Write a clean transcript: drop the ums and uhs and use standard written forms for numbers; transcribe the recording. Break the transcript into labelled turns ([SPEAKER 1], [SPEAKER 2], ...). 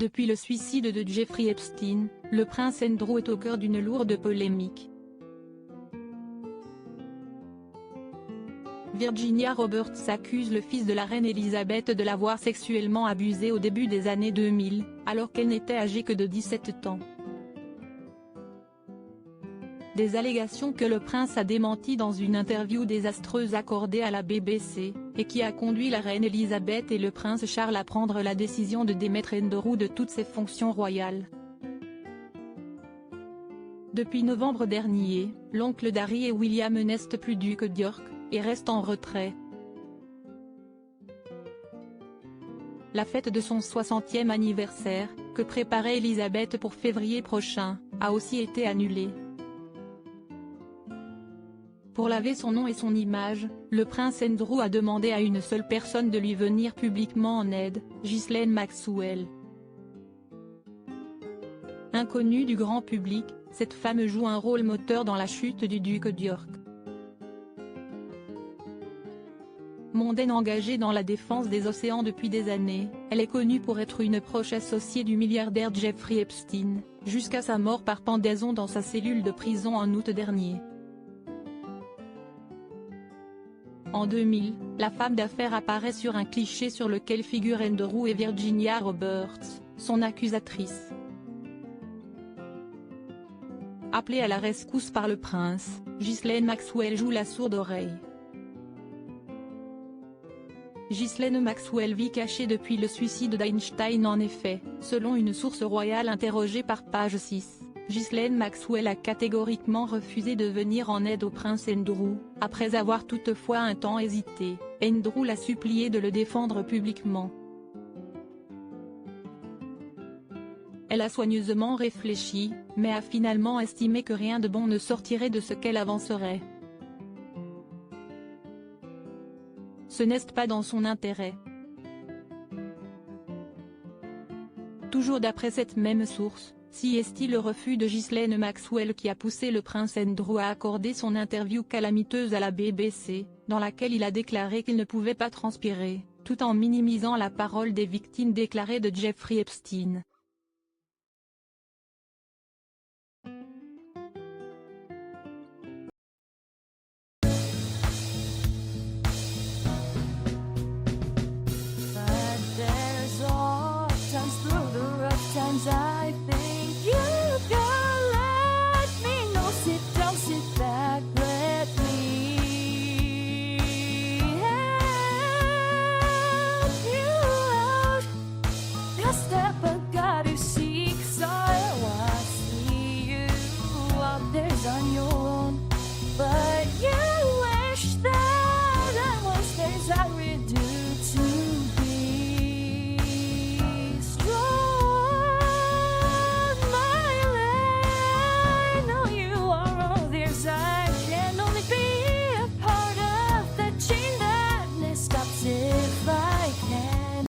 [SPEAKER 1] Depuis le suicide de Jeffrey Epstein, le prince Andrew est au cœur d'une lourde polémique. Virginia Roberts accuse le fils de la reine Elisabeth de l'avoir sexuellement abusé au début des années 2000, alors qu'elle n'était âgée que de 17 ans. Des allégations que le prince a démenties dans une interview désastreuse accordée à la BBC, et qui a conduit la reine Elisabeth et le prince Charles à prendre la décision de démettre Andrew de toutes ses fonctions royales. Depuis novembre dernier, l'oncle d'Harry et William n'est plus duc d'York, et reste en retrait. La fête de son 60e anniversaire, que préparait Elisabeth pour février prochain, a aussi été annulée. Pour laver son nom et son image, le prince Andrew a demandé à une seule personne de lui venir publiquement en aide, Ghislaine Maxwell. Inconnue du grand public, cette femme joue un rôle moteur dans la chute du duc d'York. Mondaine engagée dans la défense des océans depuis des années, elle est connue pour être une proche associée du milliardaire Jeffrey Epstein, jusqu'à sa mort par pendaison dans sa cellule de prison en août dernier. En 2000, la femme d'affaires apparaît sur un cliché sur lequel figurent Andrew et Virginia Roberts, son accusatrice. Appelée à la rescousse par le prince, Ghislaine Maxwell joue la sourde oreille. Ghislaine Maxwell vit cachée depuis le suicide d'Einstein. En effet, selon une source royale interrogée par Page 6, Ghislaine Maxwell a catégoriquement refusé de venir en aide au prince Andrew. Après avoir toutefois un temps hésité, Andrew l'a supplié de le défendre publiquement. Elle a soigneusement réfléchi, mais a finalement estimé que rien de bon ne sortirait de ce qu'elle avancerait. Ce n'est pas dans son intérêt. Toujours d'après cette même source, si est-il le refus de Ghislaine Maxwell qui a poussé le prince Andrew à accorder son interview calamiteuse à la BBC, dans laquelle il a déclaré qu'il ne pouvait pas transpirer, tout en minimisant la parole des victimes déclarées de Jeffrey Epstein.